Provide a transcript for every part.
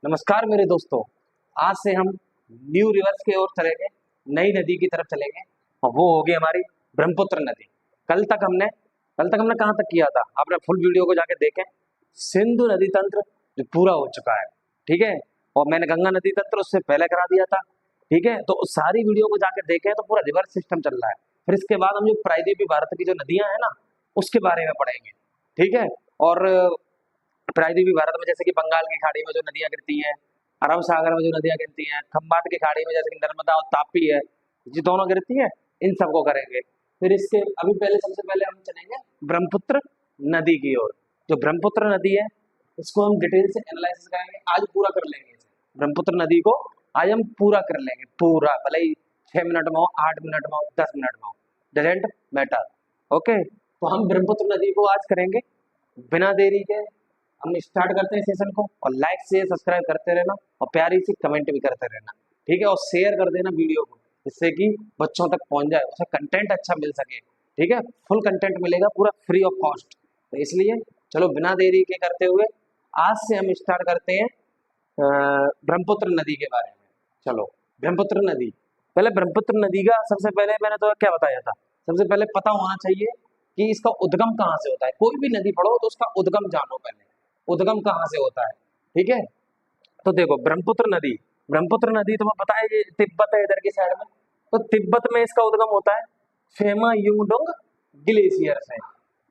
नमस्कार मेरे दोस्तों। आज से हम न्यू रिवर्स की ओर चलेंगे, नई नदी की तरफ चलेंगे और वो होगी हमारी ब्रह्मपुत्र नदी। कल तक हमने कहाँ तक किया था, आपने फुल वीडियो को जाके देखें। सिंधु नदी तंत्र जो पूरा हो चुका है, ठीक है। और मैंने गंगा नदी तंत्र उससे पहले करा दिया था, ठीक है। तो उस सारी वीडियो को जाके देखें तो पूरा रिवर्स सिस्टम चल रहा है। फिर इसके बाद हम जो प्रायद्वीपीय भारत की जो नदियां हैं ना, उसके बारे में पढ़ेंगे, ठीक है। और प्रायद्वीपीय भारत में जैसे कि बंगाल की खाड़ी में जो नदियां गिरती हैं, अरब सागर में जो नदियां गिरती हैं, खंबात की खाड़ी में जैसे कि नर्मदा और तापी है, ये दोनों गिरती हैं, इन सबको करेंगे। फिर इसके अभी पहले सबसे पहले हम चलेंगे ब्रह्मपुत्र नदी की ओर। जो ब्रह्मपुत्र नदी है, इसको हम डिटेल से एनालिसिस करेंगे, आज पूरा कर लेंगे इसे। ब्रह्मपुत्र नदी को आज हम पूरा कर लेंगे, पूरा, भले ही 6 मिनट में हो, 8 मिनट में हो, 10 मिनट में हो, डजेंट मैटर। ओके, तो हम ब्रह्मपुत्र नदी को आज करेंगे बिना देरी के। हम स्टार्ट करते हैं सेशन को, और लाइक शेयर सब्सक्राइब करते रहना और प्यारी सी कमेंट भी करते रहना, ठीक है। और शेयर कर देना वीडियो को, जिससे कि बच्चों तक पहुंच जाए, उसे कंटेंट अच्छा मिल सके, ठीक है। फुल कंटेंट मिलेगा पूरा फ्री ऑफ कॉस्ट। तो इसलिए चलो बिना देरी के करते हुए आज से हम स्टार्ट करते हैं ब्रह्मपुत्र नदी के बारे में। चलो ब्रह्मपुत्र नदी, पहले ब्रह्मपुत्र नदी का सबसे पहले मैंने तो क्या बताया था, सबसे पहले पता होना चाहिए कि इसका उद्गम कहाँ से होता है। कोई भी नदी पढ़ो तो उसका उद्गम जानो पहले, उद्गम कहाँ से होता है, ठीक है। तो देखो ब्रह्मपुत्र नदी तुम्हें पता है, ये तिब्बत है इधर की साइड में। तो तिब्बत में इसका उद्गम होता है फेमा युंगडोंग ग्लेशियर से,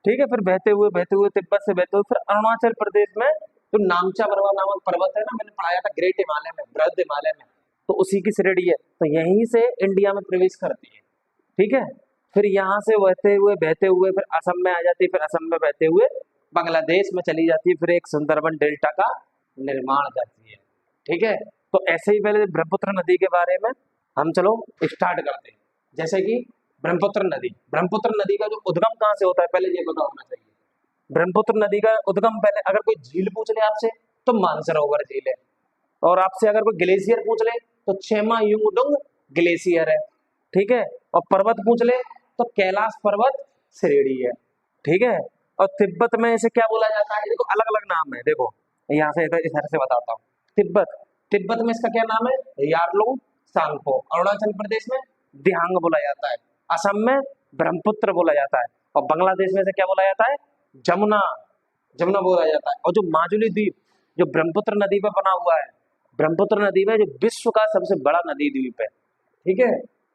ठीक है। फिर बहते हुए तिब्बत से बहते हुए फिर अरुणाचल प्रदेश में जो नामचा पर्वत नामक पर्वत है ना, मैंने पढ़ाया था ग्रेट हिमालय में, बृहद हिमालय में, तो उसी की श्रेणी है। तो यहीं से इंडिया में प्रवेश करती है, ठीक है। फिर यहाँ से बहते हुए फिर असम में आ जाती है, फिर असम में बहते हुए बांग्लादेश में चली जाती है, फिर एक सुंदरबन डेल्टा का निर्माण करती है, ठीक है। तो ऐसे ही पहले ब्रह्मपुत्र नदी के बारे में हम चलो स्टार्ट करते हैं। जैसे कि ब्रह्मपुत्र नदी का जो उद्गम कहाँ से होता है, पहले ये पता होना चाहिए। ब्रह्मपुत्र नदी का उद्गम, पहले अगर कोई झील पूछ ले आपसे तो मानसरोवर झील है, और आपसे अगर कोई ग्लेशियर पूछ ले तो छेमा युंगडुंग ग्लेशियर है, ठीक है। और पर्वत पूछ ले तो कैलाश पर्वत श्रेणी है, ठीक है। और तिब्बत में इसे क्या बोला जाता है, देखो अलग अलग नाम है। देखो यहाँ से इधर से बताता हूँ। तिब्बत में इसका क्या नाम है, यारलुंग सांगपो। अरुणाचल प्रदेश में दिहांग बोला जाता है, असम में ब्रह्मपुत्र बोला जाता है, और बांग्लादेश में से क्या बोला जाता है, जमुना जमुना बोला जाता है। और जो माजुली द्वीप जो ब्रह्मपुत्र नदी पे बना हुआ है, ब्रह्मपुत्र नदी में जो विश्व का सबसे बड़ा नदी द्वीप है, ठीक है।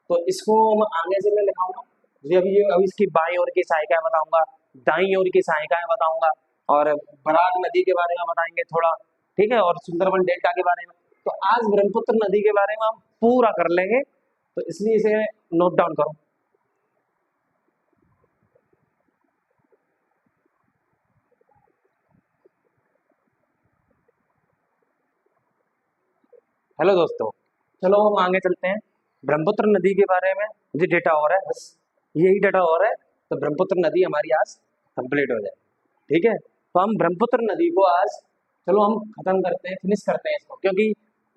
तो इसको मैं आगे से मैं लिखाऊंगा, अभी इसकी बाईं ओर की सहायिकाएं बताऊंगा, दाईं ओर की सहायिकाएं बताऊंगा, और बराक नदी के बारे में बताएंगे थोड़ा, ठीक है, और सुंदरबन डेल्टा के बारे में। तो आज ब्रह्मपुत्र नदी के बारे में हम पूरा कर लेंगे, तो इसलिए इसे नोट डाउन करो। हेलो दोस्तों, चलो हम आगे चलते हैं। ब्रह्मपुत्र नदी के बारे में मुझे डेटा और है, बस यही डेटा और है, तो ब्रह्मपुत्र नदी हमारी आज कंप्लीट हो जाए, ठीक है। तो हम ब्रह्मपुत्र नदी को आज चलो हम खत्म करते हैं, फिनिश करते हैं इसको, क्योंकि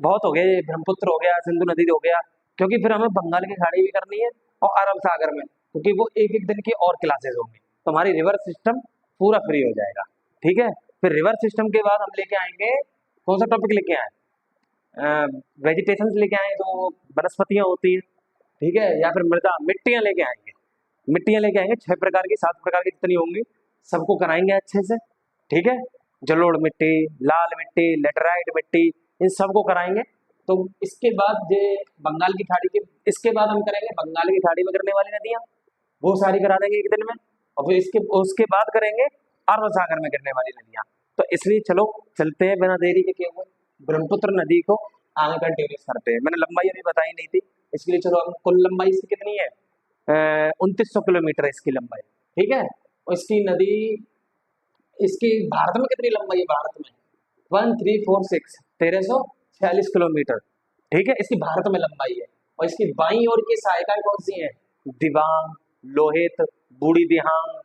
बहुत हो गए, ब्रह्मपुत्र हो गया, सिंधु नदी हो गया, क्योंकि फिर हमें बंगाल की खाड़ी भी करनी है और अरब सागर में, क्योंकि वो एक एक दिन की और क्लासेस होंगी, तो हमारी रिवर सिस्टम पूरा फ्री हो जाएगा, ठीक है। फिर रिवर सिस्टम के बाद हम लेके आएंगे, कौन सा टॉपिक लेके आए, वेजिटेशन लेके आए, जो वनस्पतियां होती हैं, ठीक है, या फिर मृदा मिट्टियां लेके आएंगे। मिट्टियां लेके आएंगे 6 प्रकार की, 7 प्रकार की जितनी होंगी सबको कराएंगे अच्छे से, ठीक है। जलोढ़ मिट्टी, लाल मिट्टी, लेटराइट मिट्टी, इन सबको कराएंगे। तो इसके बाद ये बंगाल की खाड़ी के, इसके बाद हम करेंगे बंगाल की खाड़ी में गिरने वाली नदियां, वो सारी करा देंगे एक दिन में। और फिर इसके उसके बाद करेंगे अरब सागर में गिरने वाली नदियां। तो इसलिए चलो चलते हैं बिना देरी के हुए ब्रह्मपुत्र नदी को आगे कंटिन्यूस करते हैं। मैंने लंबाई अभी बताई नहीं थी, इसलिए चलो हम कुल लंबाई इसकी कितनी है, 2900 किलोमीटर है इसकी लंबाई, ठीक है। और इसकी नदी, इसकी भारत में कितनी लंबाई है, भारत में 1346 1346 किलोमीटर, ठीक है, इसकी भारत में लंबाई है। और इसकी बाईं ओर की सहायिकाएं कौन सी हैं, दिबांग, लोहित, बूढ़ी दिहांग,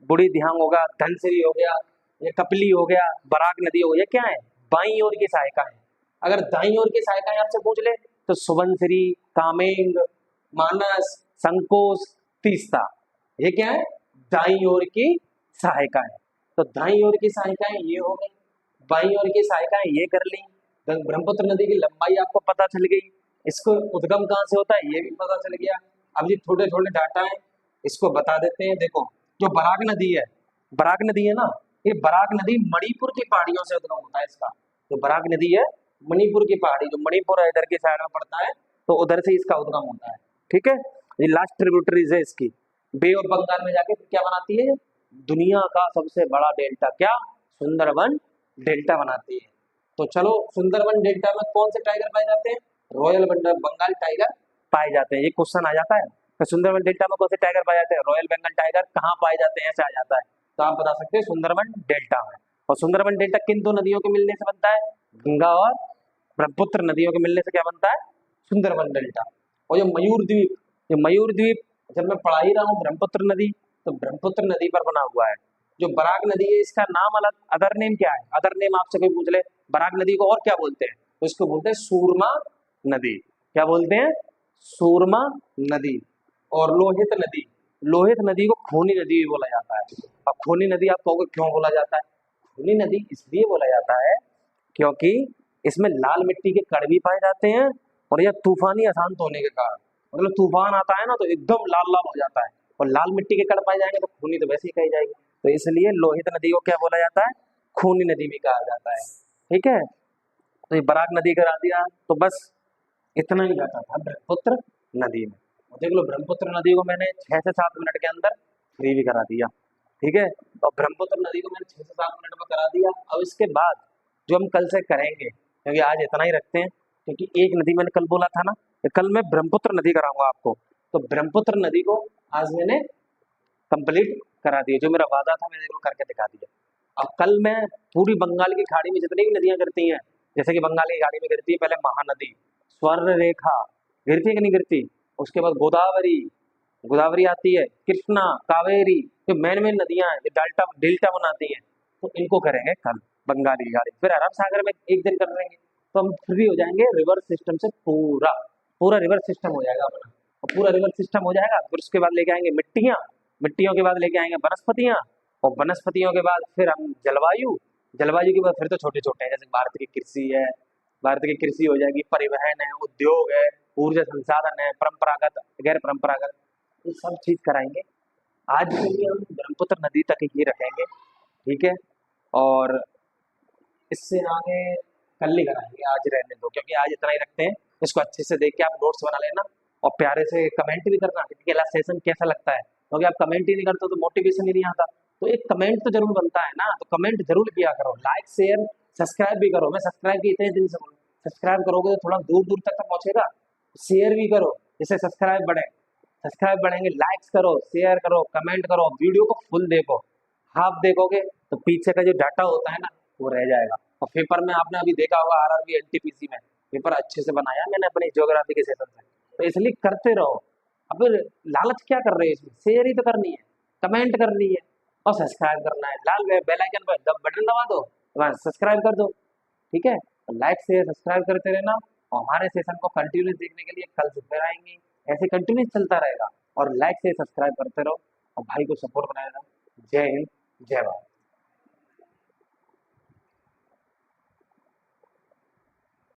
बूढ़ी दिहांग होगा, धनसिरी हो गया, ये कपिली हो गया, बराक नदी हो गया, क्या है, बाईं ओर की सहायिकाएं। अगर दाईं ओर की सहायिकाएं आपसे पूछ ले तो सुबनसिरी, कामेंग, मानस, संकोच, तीस्ता, ये क्या है, दाईं ओर की सहायिकाएं। तो दाईं ओर की सहायिकाएं ये हो गई, बाईं ओर की सहायिकाएं ये कर ली, ब्रह्मपुत्र नदी की लंबाई आपको पता चल गई, इसको उद्गम कहाँ से होता है ये भी पता चल गया। अब ये छोटे छोटे डाटा है, इसको बता देते हैं। देखो जो बराक नदी है, बराक नदी है ना, ये बराक नदी मणिपुर की पहाड़ियों से उद्गम होता है इसका। जो बराक नदी है मणिपुर की पहाड़ी, जो मणिपुर है इधर की साइड में पड़ता है, तो उधर से इसका उद्गम होता है। ठीक है, ये लास्ट ट्रिब्यूटरीज है इसकी। बे ऑफ बंगाल में जाके फिर क्या बनाती है, दुनिया का सबसे बड़ा डेल्टा, क्या, सुंदरबन डेल्टा बनाती है। तो चलो, सुंदरबन डेल्टा में कौन से टाइगर पाए जाते हैं, रॉयल बंगाल टाइगर पाए जाते हैं। ये क्वेश्चन आ जाता है तो सुंदरबन डेल्टा में कौन से टाइगर पाए जाते हैं, रॉयल बंगाल टाइगर कहाँ पाए जाते हैं, ऐसे आ जाता है। तो आप बता सकते हैं सुंदरबन डेल्टा में। और सुंदरबन डेल्टा किन दो नदियों के मिलने से बनता है, गंगा और ब्रह्मपुत्र नदियों के मिलने से क्या बनता है, सुंदरबन डेल्टा। और जो मयूर द्वीप, ये मयूर द्वीप जब मैं पढ़ा ही रहा हूँ ब्रह्मपुत्र नदी, तो ब्रह्मपुत्र नदी पर बना हुआ है। जो बराक नदी है इसका नाम अलग, अदर नेम क्या है, अदर नेम आपसे कोई पूछ ले बराक नदी को और क्या बोलते हैं, तो इसको बोलते हैं सूरमा नदी। क्या बोलते हैं, सूरमा नदी। और लोहित नदी, लोहित नदी को खूनी नदी भी बोला जाता है। अब खूनी नदी आप कहोगे क्यों बोला जाता है, खूनी नदी इसलिए बोला जाता है क्योंकि इसमें लाल मिट्टी के कण भी पाए जाते हैं, और यह तूफानी अशांत होने के कारण, मतलब तूफान आता है ना तो एकदम लाल लाल हो जाता है, और लाल मिट्टी के कण पाए जाएंगे तो खूनी तो वैसे ही कही जाएगी। तो इसलिए लोहित नदी को क्या बोला जाता है, खूनी नदी भी कहा जाता है। ठीक है, तो ये बराक नदी करा दिया, तो बस इतना ही रहता था ब्रह्मपुत्र नदी में। और देख लो ब्रह्मपुत्र नदी को मैंने 6 से 7 मिनट के अंदर फ्री भी करा दिया। ठीक है, और ब्रह्मपुत्र नदी को मैंने 6 से 7 मिनट में करा दिया। अब इसके बाद जो हम कल से करेंगे, क्योंकि आज इतना ही रखते हैं, क्योंकि एक नदी मैंने कल बोला था ना, कि कल मैं ब्रह्मपुत्र नदी कराऊंगा आपको। तो ब्रह्मपुत्र नदी को आज मैंने कंप्लीट करा दिया, जो मेरा वादा था मैंने इसको करके दिखा दिया। अब कल मैं पूरी बंगाल की खाड़ी में जितनी भी नदियां गिरती हैं, जैसे कि बंगाल की खाड़ी में गिरती है पहले महानदी, स्वर्ण रेखा गिरती है कि नहीं गिरती, उसके बाद गोदावरी, गोदावरी आती है, कृष्णा, कावेरी, जो मेन मेन नदियां हैं, जो डेल्टा डेल्टा बनाती हैं, तो इनको करेंगे कल बंगाली की खाड़ी। फिर अरब सागर में एक दिन कर लेंगे, तो हम फ्री हो जाएंगे रिवर सिस्टम से, पूरा पूरा रिवर सिस्टम हो जाएगा अपना। और पूरा रिवर सिस्टम हो जाएगा, फिर उसके बाद लेके आएंगे मिट्टियां, मिट्टियों के बाद लेके आएंगे वनस्पतियां, और वनस्पतियों के बाद फिर हम जलवायु, जलवायु के बाद फिर तो छोटे छोटे हैं, जैसे भारत की कृषि है, भारत की कृषि हो जाएगी, परिवहन है, उद्योग है, ऊर्जा संसाधन है, परंपरागत गैर परंपरागत, ये सब चीज कराएंगे। आज के लिए हम ब्रह्मपुत्र नदी तक ही रखेंगे। ठीक है, और इससे आगे कल ही कराएंगे, आज रहने दो, क्योंकि आज इतना ही रखते हैं। इसको अच्छे से देख के आप नोट्स बना लेना, और प्यारे से कमेंट भी करना कि अगला सेशन कैसा लगता है, क्योंकि आप कमेंट ही नहीं करते तो मोटिवेशन ही नहीं आता। तो एक कमेंट तो जरूर बनता है ना, तो कमेंट जरूर किया करो, लाइक शेयर सब्सक्राइब भी करो। मैं सब्सक्राइब की इतने दिन से बोलूं, सब्सक्राइब करोगे तो थोड़ा दूर दूर तक पहुंचेगा। शेयर भी करो जिससे सब्सक्राइब बढ़े, सब्सक्राइब बढ़ेंगे, लाइक्स करो, शेयर करो, कमेंट करो, वीडियो को फुल देखो। हाफ देखोगे तो पीछे का जो डाटा होता है ना वो रह जाएगा। और पेपर में आपने अभी देखा होगा आरआरबी एनटीपीसी में पेपर अच्छे से बनाया मैंने अपनी ज्योग्राफी के सेशन से, तो इसलिए करते रहो। अब लालच क्या कर रहे हो, इसमें शेयर ही तो करनी है, कमेंट करनी है, और सब्सक्राइब करना है, लाल बेल आइकन पर बटन दबा दो, सब्सक्राइब कर दो। ठीक है, लाइक शेयर सब्सक्राइब करते रहना, और हमारे सेशन को कंटिन्यूस देखने के लिए कल से फिर आएंगे, ऐसे कंटिन्यूस चलता रहेगा। और लाइक शेयर सब्सक्राइब करते रहो, और भाई को सपोर्ट बनाए रहो। जय हिंद, जय भारत।